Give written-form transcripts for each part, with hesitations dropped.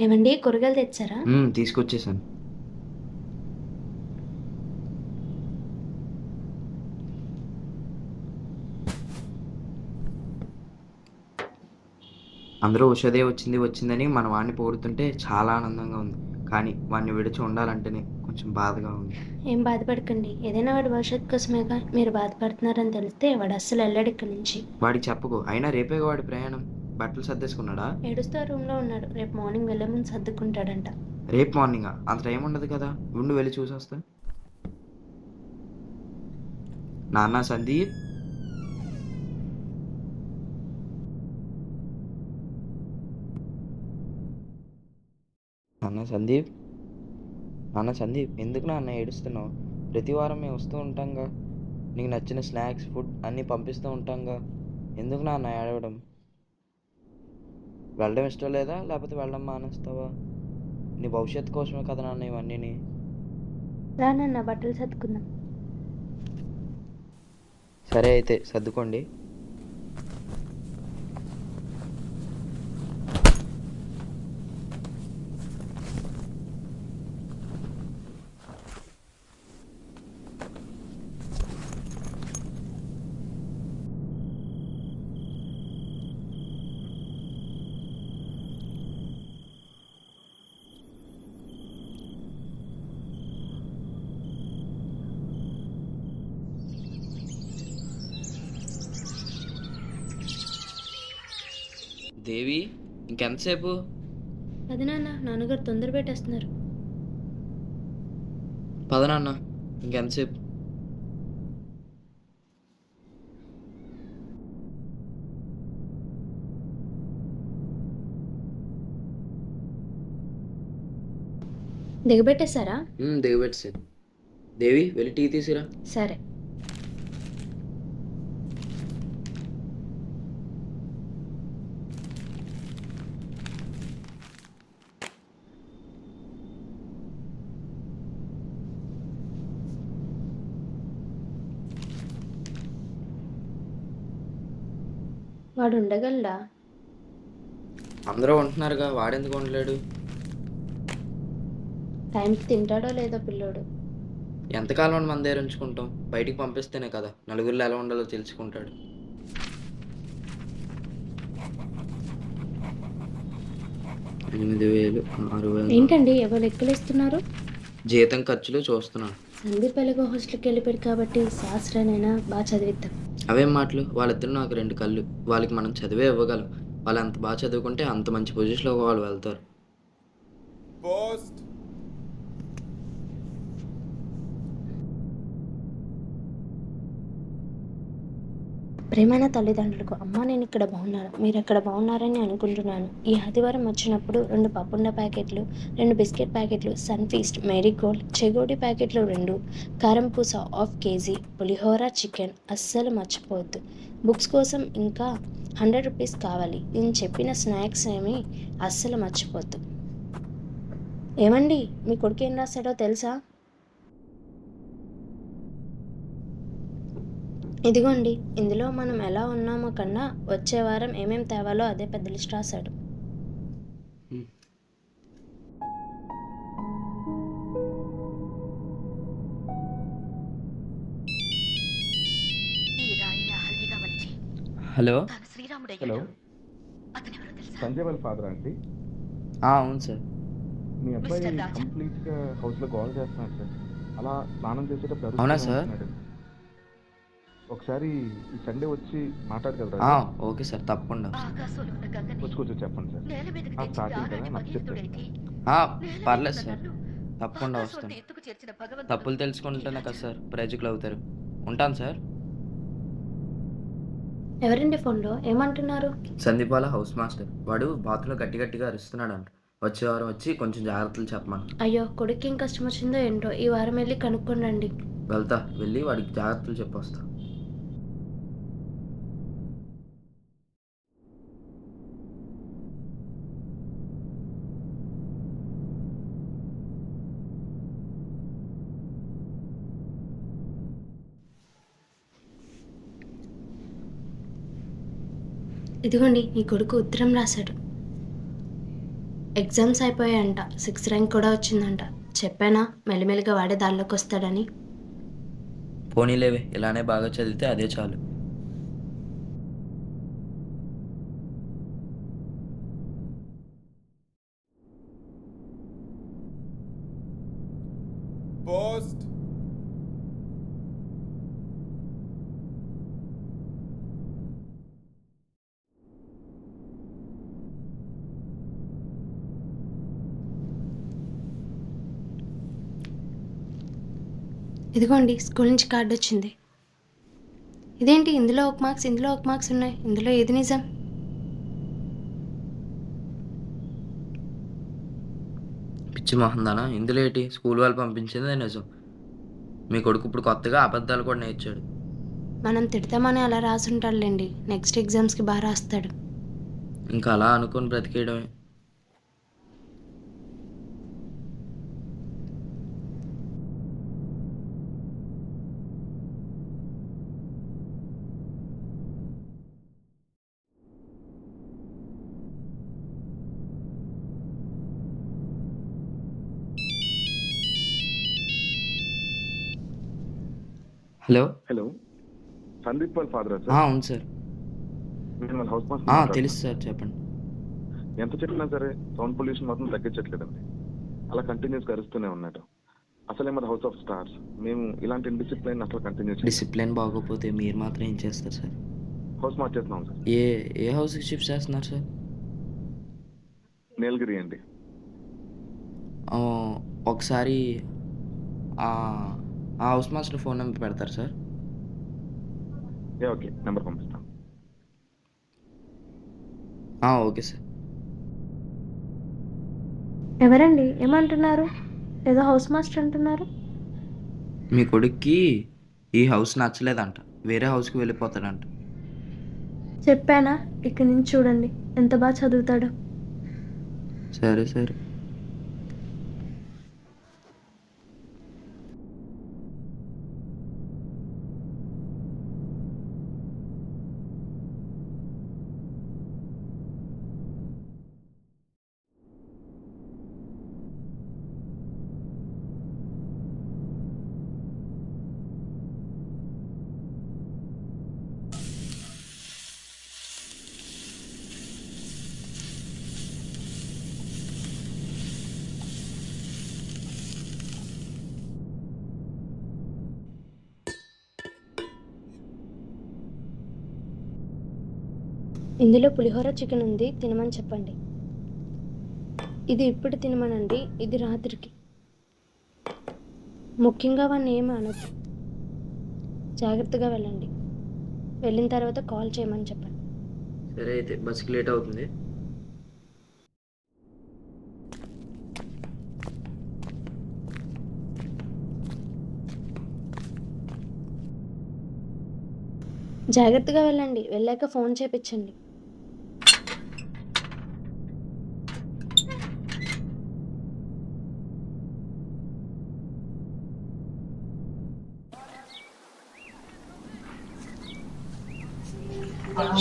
ఏవండి కూరగాయలు తెచ్చారా? తీసుకొచ్చేసాను. అందరూ ఉషదే వచ్చిందని మన వాడిని పొగుడుతుంటే చాలా ఆనందంగా ఉంది. కానీ వాడిని విడిచి ఉండాలంటేనే కొంచెం బాధగా ఉంది. ఏం బాధపడకండి. ఏదైనా వాడి భవిష్యత్తు కోసమేగా. మీరు బాధపడుతున్నారని తెలిస్తే వాడు అస్సలు వెళ్ళాడు ఇక్కడి నుంచి. వాడికి చెప్పకు. అయినా రేపేగా వాడి ప్రయాణం. బట్టలు సర్దేసుకున్నాడా? ఏడుస్తూ రూమ్లో ఉన్నాడు. రేపు మార్నింగ్ వెళ్ళే ముందు సర్దుకుంటాడంట. రేపు మార్నింగా? అంత టైం ఉండదు కదా. ఉండు వెళ్ళి చూసొస్తా. నాన్న సందీప్, నాన్న సందీప్, నాన్న సందీప్, ఎందుకు నాన్న ఏడుస్తున్నావు? ప్రతి వారం మేము వస్తూ ఉంటాంగా. నీకు నచ్చిన స్నాక్స్, ఫుడ్ అన్నీ పంపిస్తూ ఉంటాంగా. ఎందుకు నాన్న ఏడవడం? వెళ్ళడం ఇష్టం లేదా, లేకపోతే వెళ్ళడం మానేస్తావా? నీ భవిష్యత్తు కోసమే కదా నాన్న ఇవన్నీ. రా నాన్న బట్టలు సర్దుకుందాం. సరే అయితే సర్దుకోండి. దేవి, ఇంకెంతసేపు? అది నాన్న, నాన్నగారు తొందర పెట్టేస్తున్నారు. పద నాన్న, ఇంకెంతసేపు? దిగబెట్టేశారా? దిగబెట్టేసాను. దేవి, వెళ్ళి టీ తీసిరా. సరే. వాడు ఉండగలడా? అందరూ ఉంటున్నారుగా, వాడెందుకు ఉండలేడు? టైంకి తింటాడో లేదో పిల్లోడు. ఎంతకాలం మన దగ్గర ఉంచుకుంటాం? బయటికి పంపిస్తేనే కదా నలుగురిలో ఎలా ఉండాలో తెలుసుకుంటాడు. $8,000, $6,000. ఏంటండి ఎవరు లెక్కలేస్తున్నారు? జీతం ఖర్చులు చూస్తున్నాను. సందీప్ ఎలాగో హాస్టల్కి వెళ్ళిపోయాడు కాబట్టి శాస్త్రానైనా బాగా చదివిద్దాం. అవేం మాటలు? వాళ్ళిద్దరు నాకు 2 కళ్ళు. వాళ్ళకి మనం చదివే ఇవ్వగలం. వాళ్ళు ఎంత బాగా చదువుకుంటే అంత మంచి పొజిషన్లో వాళ్ళు వెళ్తారు. పోస్ట్. ప్రియమైన తల్లిదండ్రులకు, అమ్మ నేను ఇక్కడ బాగున్నాను, మీరు ఎక్కడ బాగున్నారని అనుకుంటున్నాను. ఈ ఆదివారం వచ్చినప్పుడు 2 పప్పుండ ప్యాకెట్లు, 2 బిస్కెట్ ప్యాకెట్లు, సన్ఫీస్ట్, మేరీగోల్డ్, చెగోడి ప్యాకెట్లు 2, కారం పూస 1/2 kg, పులిహోర, చికెన్ అస్సలు మర్చిపోవద్దు. బుక్స్ కోసం ఇంకా ₹100 కావాలి. నేను చెప్పిన స్నాక్స్ ఏమీ అస్సలు మర్చిపోవద్దు. ఏమండి, మీ కొడుకు ఏం రాశాడో తెలుసా? ఇదిగోండి, ఇందులో మనం ఎలా ఉన్నామో కన్నా వచ్చే వారం ఏమేం తేవాలో అదే పెద్ద లిస్ట్ రాశాడు. హలో. హలో, సంజయ్ వాళ్ళ ఫాదర్ అండి? అవును సార్. మీ అబ్బాయి కంప్లీట్గా హౌస్లో కాల్ చేస్తున్నాడు సార్. అలా స్నానం చేసేటప్పుడు అవునా సార్? ఒకసారి ఈ సండే వచ్చి మాట్లాడగలరా? ఓకే సార్, తప్పకుండా. వచ్చి చెప్పండి సార్. స్టార్టింగ్ కదా, నాకు చెప్పండి. పర్లేదు సార్, తప్పకుండా వస్తాను. తప్పులు తెలుసుకుంటేనే కదా సార్ ప్రయోజకులు అవుతారు. ఉంటాను సార్. ఎవరండి ఫోన్లో? ఏమంటున్నారు? సందీప్ వాళ్ళ హౌస్ మాస్టర్. వాడు బాత్రూంలో గట్టిగా అరుస్తున్నాడు అంట. వచ్చే వారం వచ్చి కొంచెం జాగ్రత్తలు చెప్పమని. అయ్యో, కొడుకు ఏం కష్టం వచ్చిందో ఏంటో. ఈ వారం వెళ్ళి కనుక్కోండి. వెళ్ళి వాడికి జాగ్రత్తలు చెప్పొస్తా. ఇదిగోండి, మీ కొడుకు ఉత్తరం రాశాడు. ఎగ్జామ్స్ అయిపోయాయంట, 6th ర్యాంక్ కూడా వచ్చిందంట. చెప్పానా మెల్లిమెల్లిగా వాడే దారిలోకి వస్తాడని. పోనీలేవే, ఇలానే బాగా చదివితే అదే చాలు. Post. ఇదిగోండి స్కూల్ నుంచి కార్డు వచ్చింది. ఇదేంటి ఇందులో ఒక మార్క్స్ ఇందులో ఒక మార్క్స్ ఉన్నాయి, ఇందులో ఏది నిజం? పిచ్చి మొహందానా, ఇందులో ఏంటి? స్కూల్ వాళ్ళు పంపించింది నిజం. మీ కొడుకు ఇప్పుడు కొత్తగా అబద్ధాలు కూడా నేర్చాడు. మనం తిడతామని అలా రాసుంటాడులేండి, నెక్స్ట్ ఎగ్జామ్స్కి బాగా రాస్తాడు. ఇంకా అలా అనుకొని బ్రతికేయడమే. హలో. హలో, సందీప్ వాళ్ళ ఫాదరా సార్? అవును సార్. నేను వాళ్ళ హౌస్ మాస్టర్. తెలుసు సార్, చెప్పండి. ఎంత చెప్పినా సరే సౌండ్ పొల్యూషన్ మాత్రం తగ్గించట్లేదండి. అలా కంటిన్యూస్ అరుస్తూనే ఉన్నాడు. అసలే మన హౌస్ ఆఫ్ స్టార్స్, మేము ఇలాంటి డిసిప్లైన్ అసలు కంటిన్యూస్ డిసిప్లిన్ బాగోపోతే మీరు మాత్రం ఏం చేస్తారు సార్? హౌస్ మార్చేస్తున్నాం సార్. ఏ హౌస్కి షిఫ్ట్ చేస్తున్నారు సార్? నీలగిరి అండి. ఒకసారి ఆ హౌస్ మాస్టర్ ఫోన్ నెంబర్ పెడతారు సార్? ఓకే, నెంబర్ పంపిస్తాను. Okay sir. ఎవరండి ఏమంటున్నారు? ఏదో హౌస్ మాస్టర్ అంటున్నారు. మీ కొడుక్కి ఈ హౌస్ నచ్చలేదంట, వేరే హౌస్కి వెళ్ళిపోతాడంట. చెప్పానా, ఇక్కడి నుంచి చూడండి ఎంత బాగా చదువుతాడో. సరే సరే. ఇందులో పులిహోర చికెన్ ఉంది, తినమని చెప్పండి. ఇది ఇప్పుడు తినమనండి, ఇది రాత్రికి. ముఖ్యంగా వాడిని ఏమి అనొద్దు. జాగ్రత్తగా వెళ్ళండి, వెళ్ళిన తర్వాత కాల్ చేయమని చెప్పండి. సరే అయితే, బస్కి లేట్ అవుతుంది. జాగ్రత్తగా వెళ్ళండి, వెళ్ళాక ఫోన్ చేపించండి.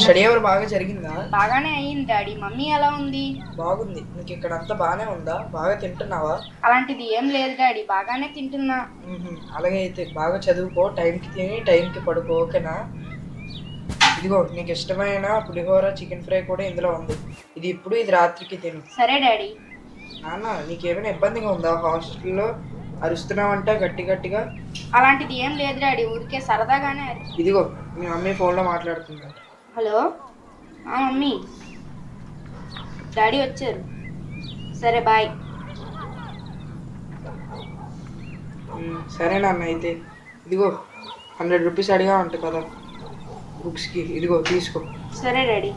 స్టడీ అవర్ బాగా జరిగిందా? బాగానే అయ్యింది డాడీ. మమ్మీ ఎలా ఉంది? బాగుంది. నీకు ఇక్కడ అంతా బాగానే ఉందా? బాగా తింటున్నావా? అలాంటిది ఏం లేదు డాడీ, బాగానే తింటున్నా. అలాగే అయితే బాగా చదువుకో, టైంకి తిని టైంకి పడుకో, ఓకేనా? ఇదిగో నీకు ఇష్టమైన పులిహోర చికెన్ ఫ్రై కూడా ఇందులో ఉంది. ఇది ఇప్పుడు, ఇది రాత్రికి తిను. సరే డాడీ. నాన్న, నీకేమైనా ఇబ్బందిగా ఉందా? హాస్టల్లో అరుస్తున్నావంట గట్టి గట్టిగా. అలాంటిది ఏం లేదు డాడీ, ఊరికే సరదాగానే. ఇదిగో మీ మమ్మీ ఫోన్లో మాట్లాడుతుందా. హలో మమ్మీ, డాడీ వచ్చారు. సరే బాయ్. సరే నాన్న, అయితే ఇదిగో 100 రూపీస్ అడిగా అంట కదా బుక్స్కి, ఇదిగో తీసుకో. సరే డాడీ.